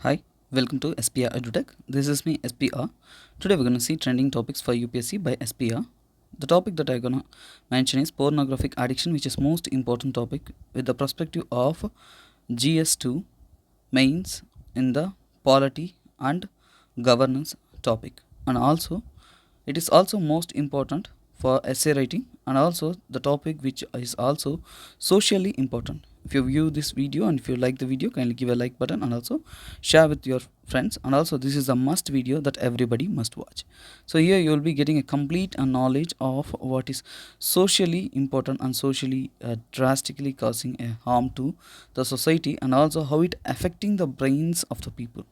Hi, welcome to SPR Edutech. This is me, SPR. Today we're going to see trending topics for UPSC by SPR. The topic that I'm going to mention is pornographic addiction, which is most important topic with the perspective of GS2 mains in the polity and governance topic. And also, it is also most important for essay writing and also the topic which is also socially important. If you view this video and if you like the video, kindly give a like button and also share with your friends. And also this is a must video that everybody must watch. So here you will be getting a complete knowledge of what is socially important and socially drastically causing a harm to the society and also how it affecting the brains of the people.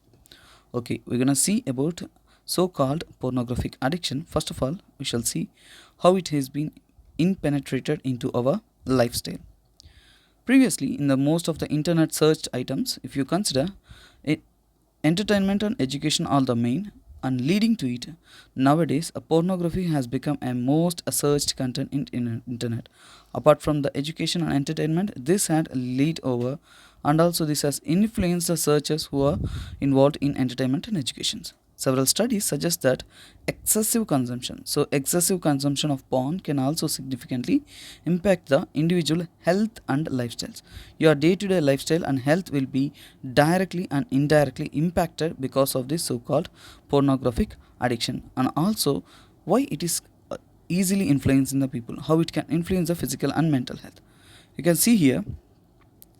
Okay, we're gonna see about so-called pornographic addiction. First of all, we shall see how it has been penetrated into our lifestyle. Previously, in the most of the internet searched items, if you consider it, entertainment and education are the main, and leading to it, nowadays, a pornography has become a most searched content in internet. Apart from the education and entertainment, this had lead over, and also this has influenced the searchers who are involved in entertainment and education. Several studies suggest that excessive consumption of porn can also significantly impact the individual health and lifestyles. Your day-to-day lifestyle and health will be directly and indirectly impacted because of this so-called pornographic addiction, and also why it is easily influencing the people, how it can influence the physical and mental health. You can see here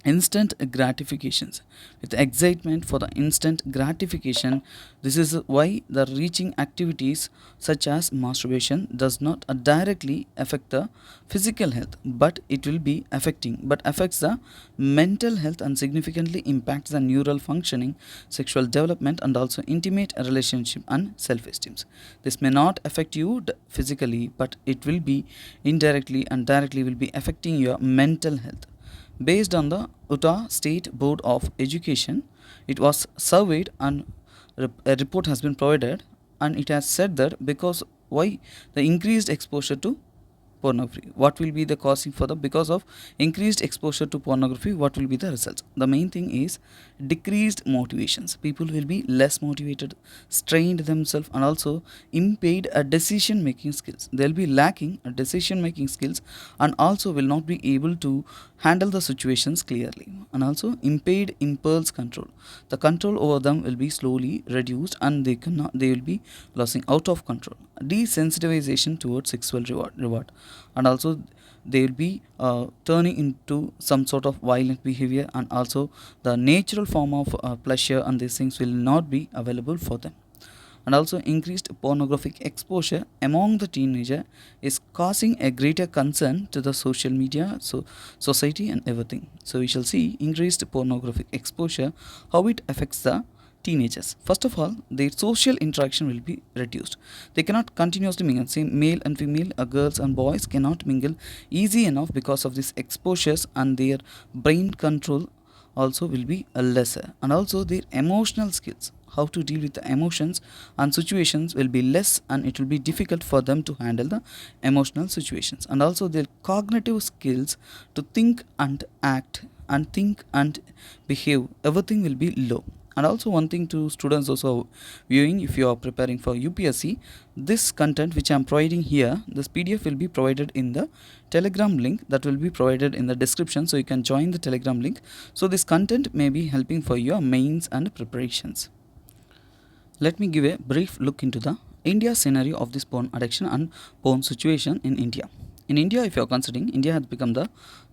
instant gratifications with excitement for the instant gratification. This is why the reaching activities such as masturbation does not directly affect the physical health, but it will be affects the mental health and significantly impacts the neural functioning, sexual development and also intimate relationship and self-esteem. This may not affect you physically, but it will be indirectly and directly will be affecting your mental health. Based on the Utah State Board of Education, it was surveyed and a report has been provided, and it has said that because why the increased exposure to pornography, what will be the causing for the because of increased exposure to pornography, what will be the results? The main thing is decreased motivations. People will be less motivated, strained themselves and also impaired decision making skills. They'll be lacking decision making skills and also will not be able to handle the situations clearly, and also impaired impulse control. The control over them will be slowly reduced and they will be losing out of control. Desensitization towards sexual reward, and also they will be turning into some sort of violent behavior, and also the natural form of pleasure and these things will not be available for them. And also increased pornographic exposure among the teenager is causing a greater concern to the social media, society and everything. So we shall see increased pornographic exposure, how it affects the teenagers. First of all, their social interaction will be reduced. They cannot continuously mingle. Same male and female, girls and boys cannot mingle easy enough because of these exposures, and their brain control also will be lesser, and also their emotional skills, how to deal with the emotions and situations will be less, and it will be difficult for them to handle the emotional situations, and also their cognitive skills to think and act and think and behave, everything will be low. And also one thing to students also viewing, if you are preparing for UPSC, this content which I am providing here, this PDF will be provided in the Telegram link that will be provided in the description, so you can join the Telegram link. So this content may be helping for your mains and preparations. Let me give a brief look into the India scenario of this porn addiction and porn situation in India. In India, if you are considering, India has become the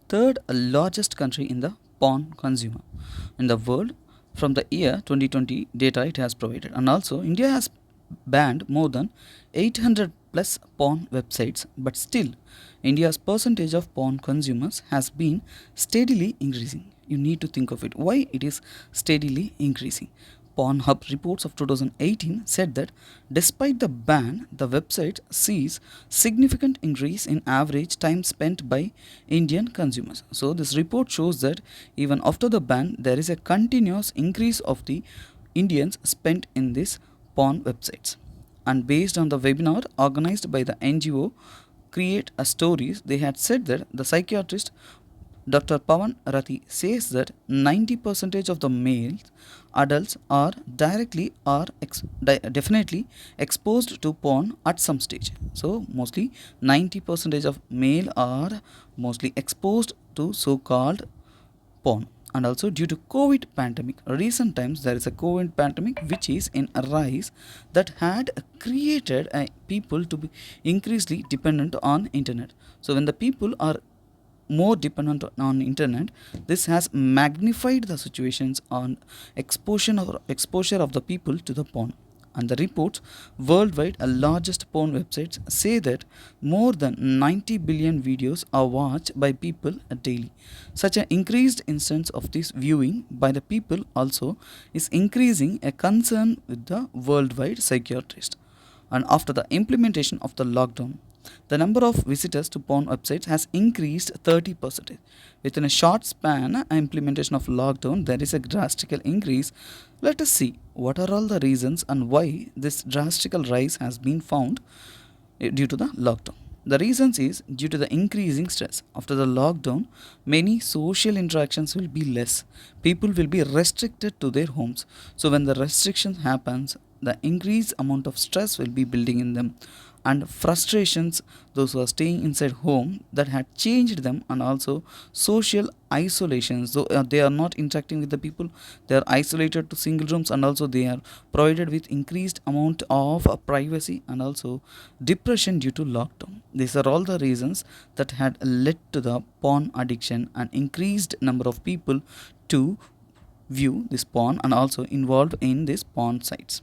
third largest country in the porn consumer in the world from the year 2020 data it has provided. And also India has banned more than 800 plus porn websites, but still India's percentage of porn consumers has been steadily increasing. You need to think of it, why it is steadily increasing. Pornhub reports of 2018 said that despite the ban, the website sees significant increase in average time spent by Indian consumers. So this report shows that even after the ban, there is a continuous increase of the Indians spent in these porn websites. And based on the webinar organized by the NGO Create a Stories, they had said that the psychiatrist Dr. Pawan Rati says that 90% of the male adults are directly or definitely exposed to porn at some stage. So mostly 90% of male are mostly exposed to so-called porn. And also due to COVID pandemic, recent times there is a COVID pandemic which is in a rise that had created people to be increasingly dependent on internet. So when the people are more dependent on internet, this has magnified the situations on exposure of the people to the porn. And the reports worldwide, largest porn websites say that more than 90 billion videos are watched by people daily. Such an increased instance of this viewing by the people also is increasing a concern with the worldwide psychiatrist. And after the implementation of the lockdown, the number of visitors to porn websites has increased 30%. Within a short span, implementation of lockdown, there is a drastic increase. Let us see what are all the reasons and why this drastic rise has been found due to the lockdown. The reasons is due to the increasing stress. After the lockdown, many social interactions will be less. People will be restricted to their homes. So when the restriction happens, the increased amount of stress will be building in them, and frustrations, those who are staying inside home, that had changed them. And also social isolations, so they are not interacting with the people, they are isolated to single rooms, and also they are provided with increased amount of privacy, and also depression due to lockdown. These are all the reasons that had led to the porn addiction and increased number of people to view this porn and also involved in these porn sites.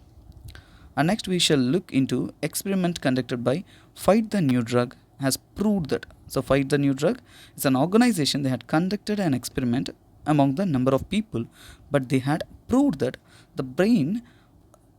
And next we shall look into experiment conducted by Fight the New Drug has proved that. So Fight the New Drug is an organization. They had conducted an experiment among the number of people, but they had proved that the brain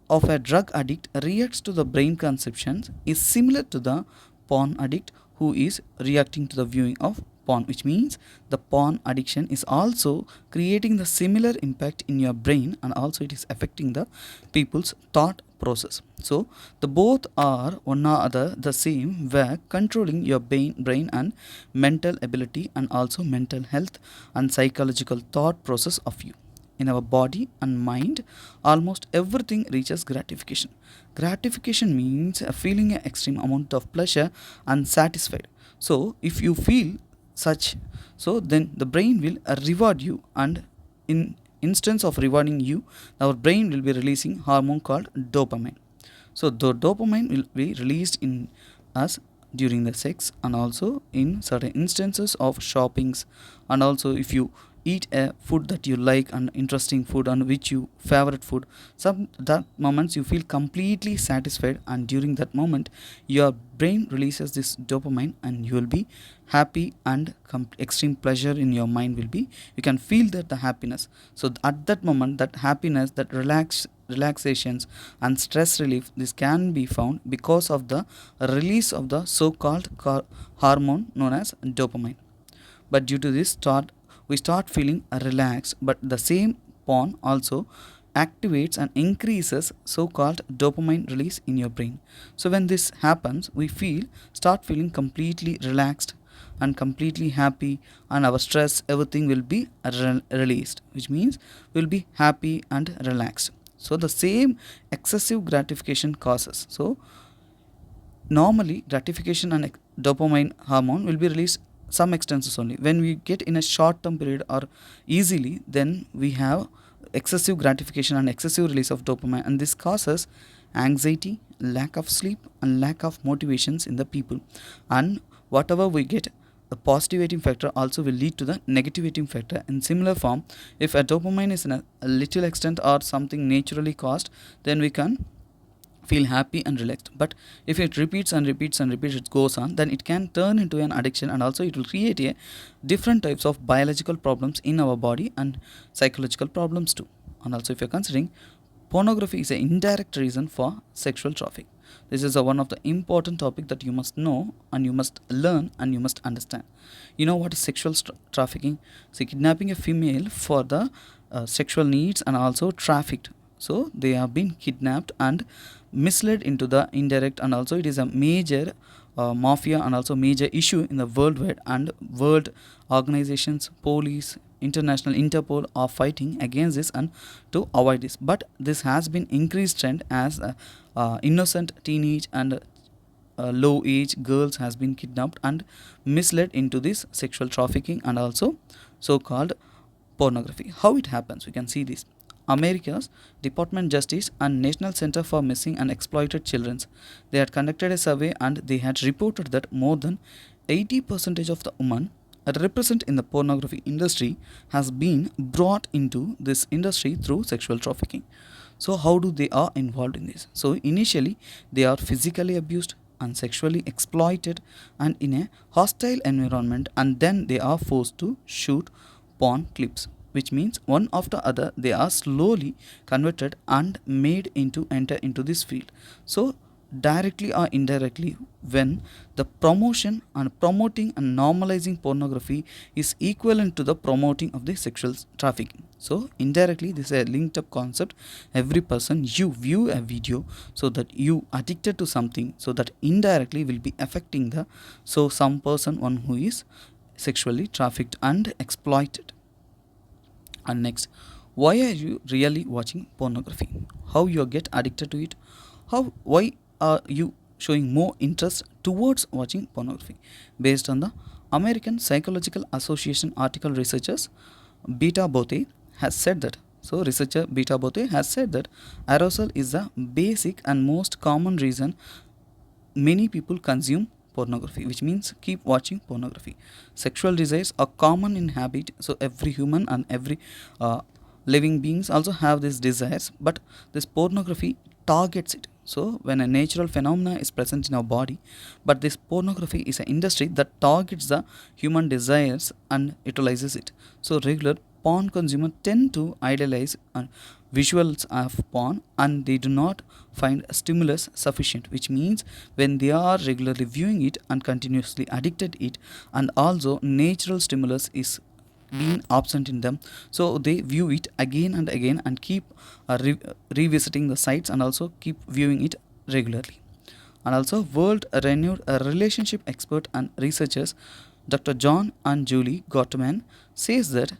of a drug addict reacts to the brain conception is similar to the porn addict who is reacting to the viewing of porn, which means the porn addiction is also creating the similar impact in your brain, and also it is affecting the people's thought process. So the both are one or other the same, where controlling your brain and mental ability, and also mental health and psychological thought process of you. In our body and mind, almost everything reaches gratification. Gratification means feeling an extreme amount of pleasure and satisfied. So if you feel such, so then the brain will reward you, and in instance of rewarding you, our brain will be releasing hormone called dopamine. So the dopamine will be released in us during the sex, and also in certain instances of shoppings, and also if you eat a food that you like and interesting food and which you favorite food, some that moments you feel completely satisfied, and during that moment your brain releases this dopamine and you will be happy, and extreme pleasure in your mind will be, you can feel that the happiness. So at that moment, that happiness, that relaxations and stress relief, this can be found because of the release of the so-called hormone known as dopamine. But due to this we start feeling relaxed, but the same porn also activates and increases so-called dopamine release in your brain. So when this happens, we start feeling completely relaxed and completely happy, and our stress, everything will be released, which means we'll be happy and relaxed. So the same excessive gratification causes. So normally gratification and dopamine hormone will be released some extensions only. When we get in a short term period or easily, then we have excessive gratification and excessive release of dopamine, and this causes anxiety, lack of sleep, and lack of motivations in the people. And whatever we get, a positive factor also will lead to the negative factor. In similar form, if a dopamine is in a little extent or something naturally caused, then we can feel happy and relaxed. But if it repeats and repeats and repeats, it goes on, then it can turn into an addiction, and also it will create a different types of biological problems in our body and psychological problems too. And also if you're considering, pornography is an indirect reason for sexual trafficking. This is one of the important topic that you must know, and you must learn, and you must understand. You know what is sexual trafficking? So kidnapping a female for the sexual needs and also trafficked. So they have been kidnapped and misled into the indirect, and also it is a major mafia and also major issue in the worldwide and world organizations, police, international Interpol are fighting against this and to avoid this. But this has been increased trend as innocent teenage and low age girls has been kidnapped and misled into this sexual trafficking and also so called pornography. How it happens, we can see this. America's Department of Justice and National Center for Missing and Exploited Children, they had conducted a survey and they had reported that more than 80% of the women represent in the pornography industry has been brought into this industry through sexual trafficking. So how do they are involved in this? So initially they are physically abused and sexually exploited and in a hostile environment, and then they are forced to shoot porn clips, which means one after other they are slowly converted and made into enter into this field. So directly or indirectly, when the promotion and promoting and normalizing pornography is equivalent to the promoting of the sexual trafficking. So indirectly this is a linked up concept. Every person you view a video so that you addicted to something, so that indirectly will be affecting the so some person one who is sexually trafficked and exploited. And next, why are you really watching pornography? How you get addicted to it? Why are you showing more interest towards watching pornography? Based on the American Psychological Association article, researchers Beta Bothe has said that. So researcher Beta Bothe has said that arousal is the basic and most common reason many people consume pornography, which means keep watching pornography. Sexual desires are common in habit, so every human and every living beings also have these desires, but this pornography targets it. So when a natural phenomena is present in our body, but this pornography is an industry that targets the human desires and utilizes it. So regular porn consumers tend to idealize visuals of porn and they do not find stimulus sufficient, which means when they are regularly viewing it and continuously addicted it, and also natural stimulus is being absent in them, so they view it again and again and keep revisiting the sites and also keep viewing it regularly. And also world renowned relationship expert and researchers Dr. John and Julie Gottman says that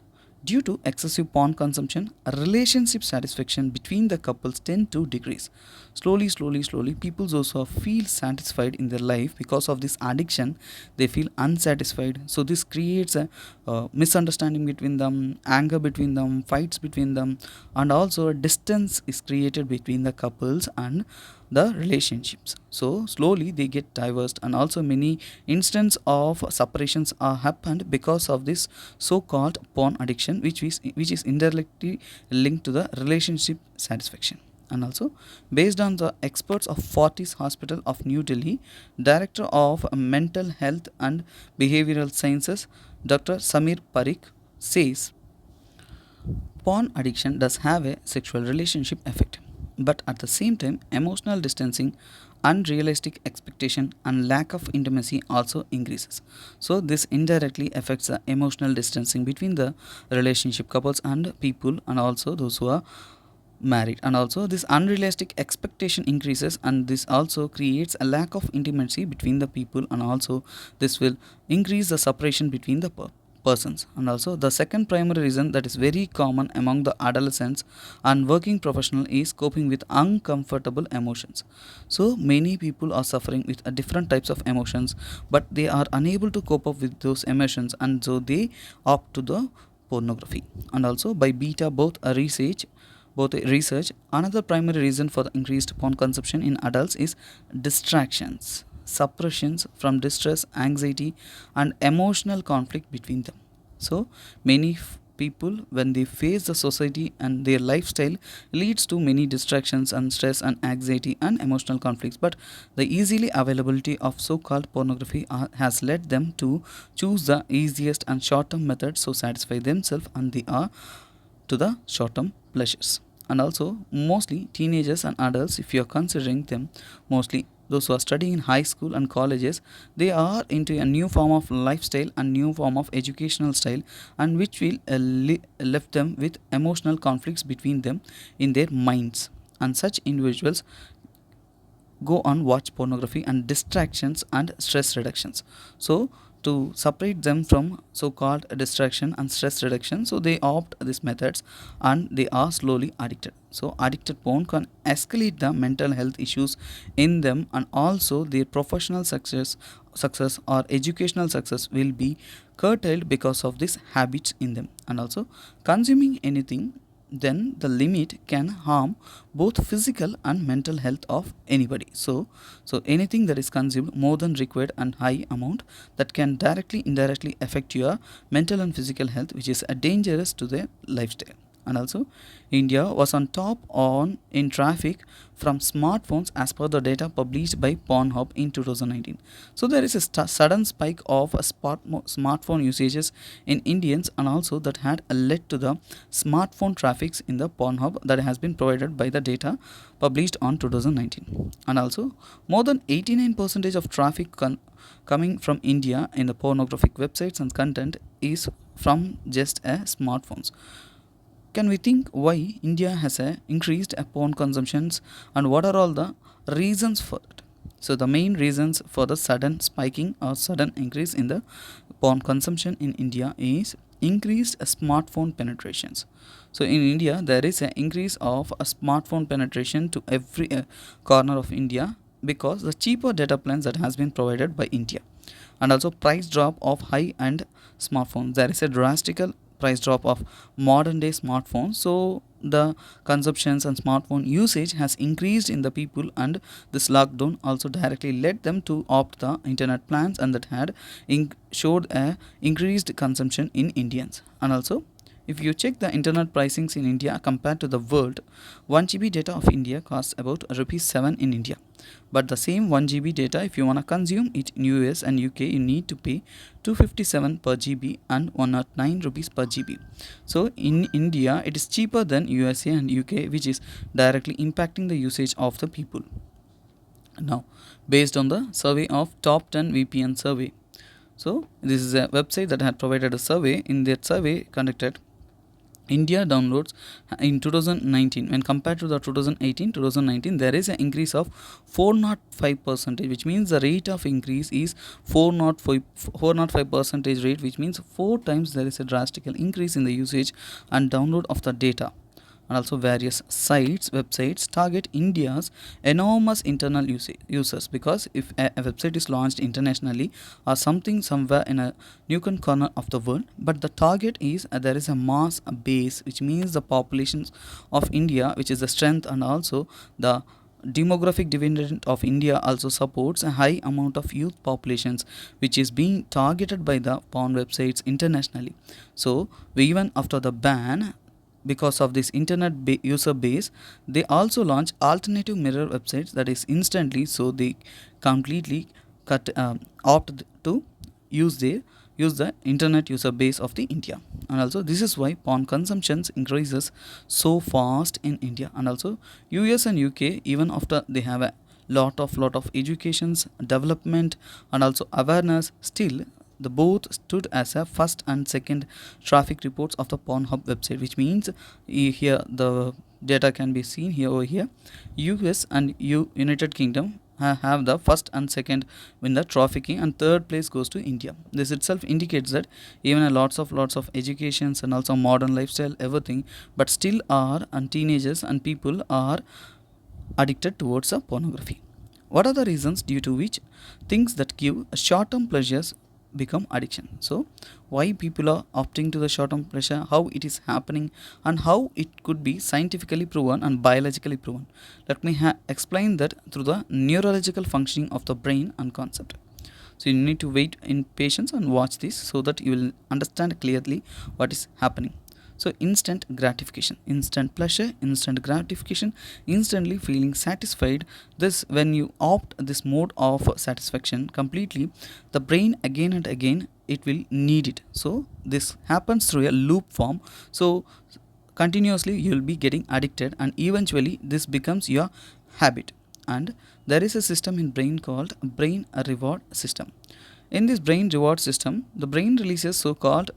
due to excessive porn consumption, relationship satisfaction between the couples tend to decrease. Slowly, people also feel satisfied in their life because of this addiction. They feel unsatisfied. So this creates a misunderstanding between them, anger between them, fights between them, and also a distance is created between the couples and the relationships. So slowly they get divorced, and also many instances of separations are happened because of this so-called porn addiction, which is indirectly linked to the relationship satisfaction. And also based on the experts of Fortis Hospital of New Delhi, director of mental health and behavioral sciences Dr. Samir Parikh says porn addiction does have a sexual relationship effect, but at the same time emotional distancing, unrealistic expectation and lack of intimacy also increases. So this indirectly affects the emotional distancing between the relationship couples and people, and also those who are married. And also this unrealistic expectation increases, and this also creates a lack of intimacy between the people, and also this will increase the separation between the persons. And also the second primary reason that is very common among the adolescents and working professional is coping with uncomfortable emotions. So many people are suffering with different types of emotions, but they are unable to cope up with those emotions, and so they opt to the pornography. And also by beta both research, another primary reason for the increased porn consumption in adults is distractions, suppressions from distress, anxiety, and emotional conflict between them. So many people, when they face the society and their lifestyle, leads to many distractions and stress and anxiety and emotional conflicts. But the easily availability of so-called pornography has led them to choose the easiest and short-term method to satisfy themselves and they are to the short-term pleasures. And also mostly teenagers and adults, if you are considering them, mostly those who are studying in high school and colleges, they are into a new form of lifestyle and new form of educational style, and which will left them with emotional conflicts between them in their minds. And such individuals go on watch pornography and distractions and stress reductions. So to separate them from so-called distraction and stress reduction, so they opt these methods and they are slowly addicted. So addicted porn can escalate the mental health issues in them, and also their professional success or educational success will be curtailed because of these habits in them. And also consuming anything then the limit can harm both physical and mental health of anybody. So anything that is consumed more than required and high amount, that can directly indirectly affect your mental and physical health, which is dangerous to their lifestyle. And also India was on top on in traffic from smartphones as per the data published by Pornhub in 2019. So there is a sudden spike of smartphone usages in Indians, and also that had led to the smartphone traffics in the Pornhub that has been provided by the data published on 2019. And also more than 89% of traffic coming from India in the pornographic websites and content is from just smartphones. Can we think why India has increased porn consumptions, and what are all the reasons for it? So the main reasons for the sudden spiking or sudden increase in the porn consumption in India is increased smartphone penetrations. So in India there is an increase of a smartphone penetration to every corner of India because the cheaper data plans that has been provided by India, and also price drop of high end smartphones. There is a drastical price drop of modern day smartphones, so the consumptions and smartphone usage has increased in the people, and this lockdown also directly led them to opt the internet plans, and that had showed a increased consumption in Indians. And also if you check the internet pricings in India compared to the world, 1 GB data of India costs about rupees 7 in India. But the same 1 GB data, if you want to consume it in US and UK, you need to pay 257 per GB and 109 rupees per GB. So in India, it is cheaper than USA and UK, which is directly impacting the usage of the people. Now, based on the survey of top 10 VPN survey. So this is a website that had provided a survey. In that survey conducted, India downloads in 2019 when compared to the 2018-2019, there is an increase of 405%, which means the rate of increase is 405% rate, which means 4 times there is a drastic increase in the usage and download of the data. And also various websites target India's enormous internal users, because if a website is launched internationally or something somewhere in a nuclear corner of the world, but the target is there is a mass base, which means the populations of India, which is the strength, and also the demographic dividend of India also supports a high amount of youth populations, which is being targeted by the porn websites internationally. So even after the ban, because of this internet user base, they also launch alternative mirror websites that is instantly, so they completely opt to use the internet user base of the India. And also this is why porn consumptions increases so fast in India. And also US and UK, even after they have a lot of educations development and also awareness, still the both stood as a first and second traffic reports of the Pornhub website, which means here the data can be seen here over here. US and United Kingdom have the first and second in the trafficking, and third place goes to India. This itself indicates that even a lots of educations and also modern lifestyle everything, but still are and teenagers and people are addicted towards pornography. What are the reasons due to which things that give short-term pleasures become addiction? So why people are opting to the short-term pleasure, how it is happening, and how it could be scientifically proven and biologically proven. Let me explain that through the neurological functioning of the brain and concept. So you need to wait in patience and watch this so that you will understand clearly what is happening. So instant gratification, instant pleasure, instant gratification, instantly feeling satisfied. This, when you opt this mode of satisfaction completely, the brain again and again it will need it. So this happens through a loop form. So continuously you will be getting addicted, and eventually this becomes your habit. And there is a system in brain called brain reward system. In this brain reward system, the brain releases so-called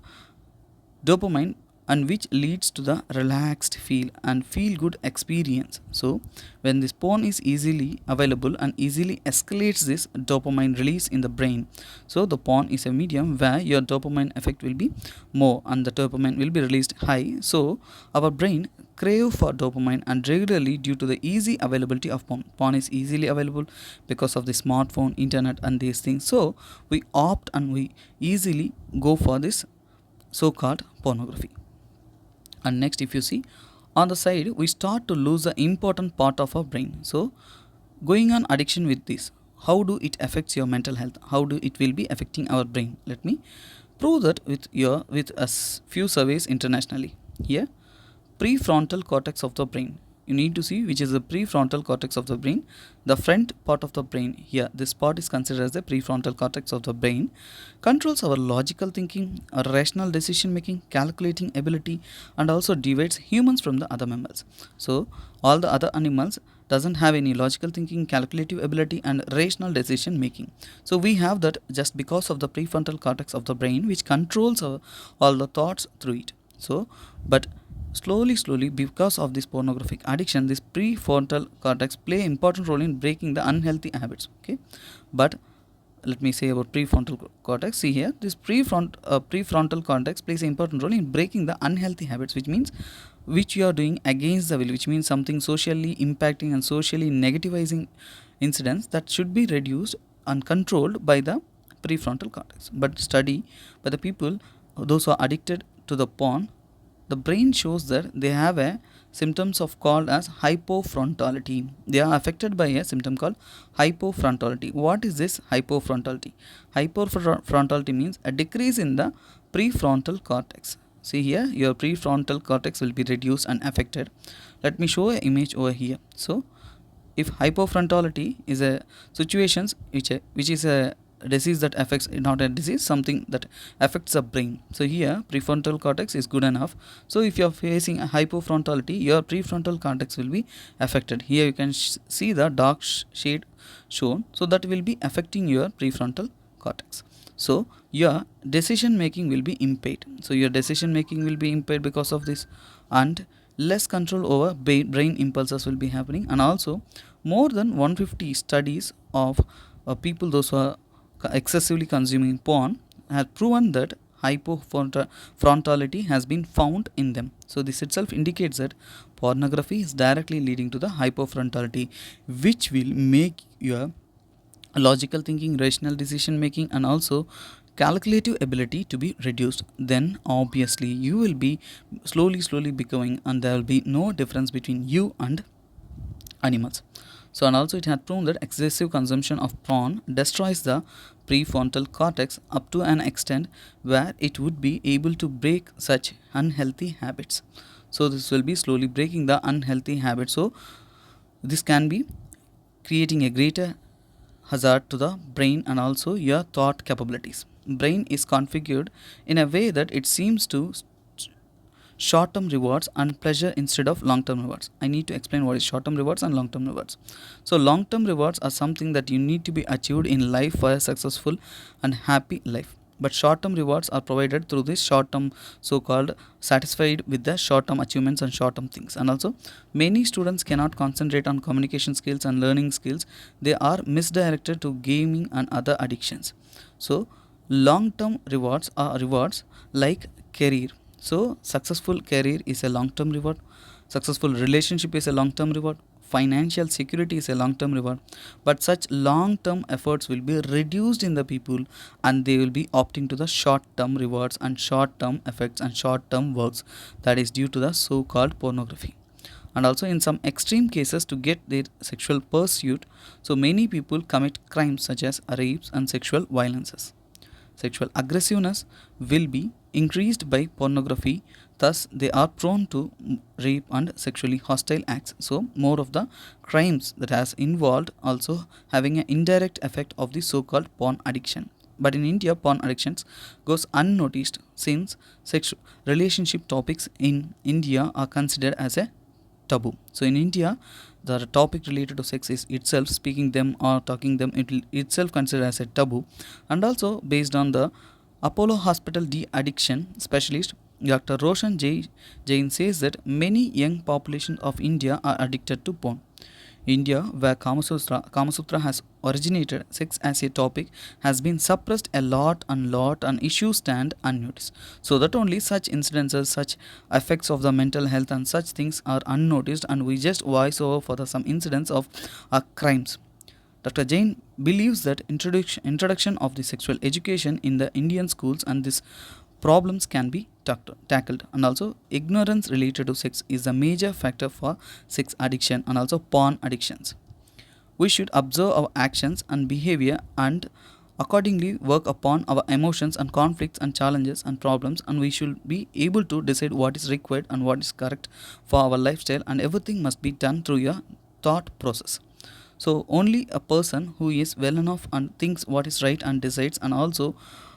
dopamine and which leads to the relaxed feel good experience. So when this porn is easily available and easily escalates this dopamine release in the brain, so the porn is a medium where your dopamine effect will be more and the dopamine will be released high. So our brain crave for dopamine and regularly due to the easy availability of porn. Porn is easily available because of the smartphone, internet and these things. So we opt and we easily go for this so-called pornography. And next, if you see on the side, we start to lose the important part of our brain. So going on addiction with this, how do it affects your mental health, how do it will be affecting our brain? Let me prove that with a few surveys internationally. Here, prefrontal cortex of the brain, you need to see which is the prefrontal cortex of the brain. The front part of the brain, here this part is considered as the prefrontal cortex of the brain, controls our logical thinking, our rational decision making, calculating ability, and also divides humans from the other mammals. So all the other animals doesn't have any logical thinking, calculative ability and rational decision making. So we have that just because of the prefrontal cortex of the brain, which controls all the thoughts through it. So but slowly because of this pornographic addiction, this prefrontal cortex play important role in breaking the unhealthy habits. Okay, but let me say about prefrontal cortex. See here, this prefrontal cortex plays an important role in breaking the unhealthy habits, which means which you are doing against the will, which means something socially impacting and socially negativizing incidents that should be reduced and controlled by the prefrontal cortex. But study by the people, those who are addicted to the porn, the brain shows that they have a symptoms of called as hypofrontality. They are affected by a symptom called hypofrontality. What is this hypofrontality? Hypofrontality means a decrease in the prefrontal cortex. See here, your prefrontal cortex will be reduced and affected. Let me show an image over here. So if hypofrontality is a situations which is a disease that affects, not a disease, something that affects the brain. So here prefrontal cortex is good enough. So if you are facing a hypofrontality, your prefrontal cortex will be affected. Here you can see the dark shade shown, so that will be affecting your prefrontal cortex. So your decision making will be impaired. So your decision making will be impaired because of this, and less control over brain impulses will be happening. And also more than 150 studies of people those who are excessively consuming porn have proven that hypofrontality has been found in them. So this itself indicates that pornography is directly leading to the hypofrontality, which will make your logical thinking, rational decision making and also calculative ability to be reduced. Then obviously you will be slowly becoming, and there will be no difference between you and animals. So and also it had proven that excessive consumption of porn destroys the prefrontal cortex up to an extent where it would be able to break such unhealthy habits. So this will be slowly breaking the unhealthy habits. So this can be creating a greater hazard to the brain and also your thought capabilities. Brain is configured in a way that it seems to short-term rewards and pleasure instead of long-term rewards. I need to explain what is short-term rewards and long-term rewards. So long-term rewards are something that you need to be achieved in life for a successful and happy life. But short-term rewards are provided through this short-term, so-called satisfied with the short-term achievements and short-term things. And also many students cannot concentrate on communication skills and learning skills. They are misdirected to gaming and other addictions. So long-term rewards are rewards like career. So successful career is a long-term reward, successful relationship is a long-term reward, financial security is a long-term reward. But such long-term efforts will be reduced in the people, and they will be opting to the short-term rewards and short-term effects and short-term works, that is due to the so-called pornography. And also in some extreme cases to get their sexual pursuit, so many people commit crimes such as rapes and sexual violences. Sexual aggressiveness will be increased by pornography, thus they are prone to rape and sexually hostile acts. So more of the crimes that has involved also having an indirect effect of the so-called porn addiction. But in India, porn addictions goes unnoticed since sexual relationship topics in India are considered as a taboo. So in India, the topic related to sex is itself, speaking them or talking them, it will itself considered as a taboo. And also based on the Apollo Hospital de-addiction specialist Dr. Jain says that many young population of India are addicted to porn. India, where Kama Sutra has originated, sex as a topic has been suppressed a lot and issues stand unnoticed. So that only such incidences, such effects of the mental health and such things are unnoticed, and we just voice over for some incidents of crimes. Dr. Jain believes that introduction of the sexual education in the Indian schools and these problems can be tackled, and also ignorance related to sex is a major factor for sex addiction and also porn addictions. We should observe our actions and behavior and accordingly work upon our emotions and conflicts and challenges and problems, and we should be able to decide what is required and what is correct for our lifestyle, and everything must be done through your thought process. So only a person who is well enough and thinks what is right and decides, and also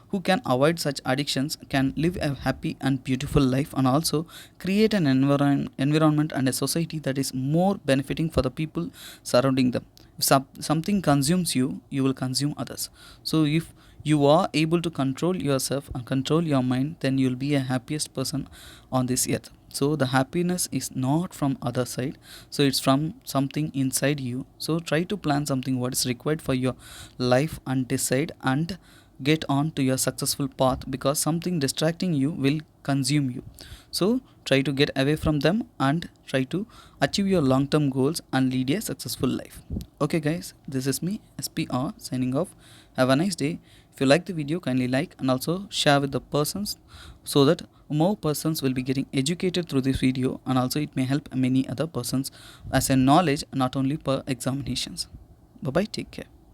who can avoid such addictions, can live a happy and beautiful life, and also create an environment and a society that is more benefiting for the people surrounding them. If something consumes you, you will consume others. So if you are able to control yourself and control your mind, then you will be a happiest person on this earth. So the happiness is not from other side, so it's from something inside you. So try to plan something what is required for your life and decide and get on to your successful path, because something distracting you will consume you. So try to get away from them and try to achieve your long term goals and lead a successful life. Okay guys, this is me SPR signing off. Have a nice day. If you like the video, kindly like and also share with the persons, so that more persons will be getting educated through this video, and also it may help many other persons as a knowledge, not only per examinations. Bye bye, take care.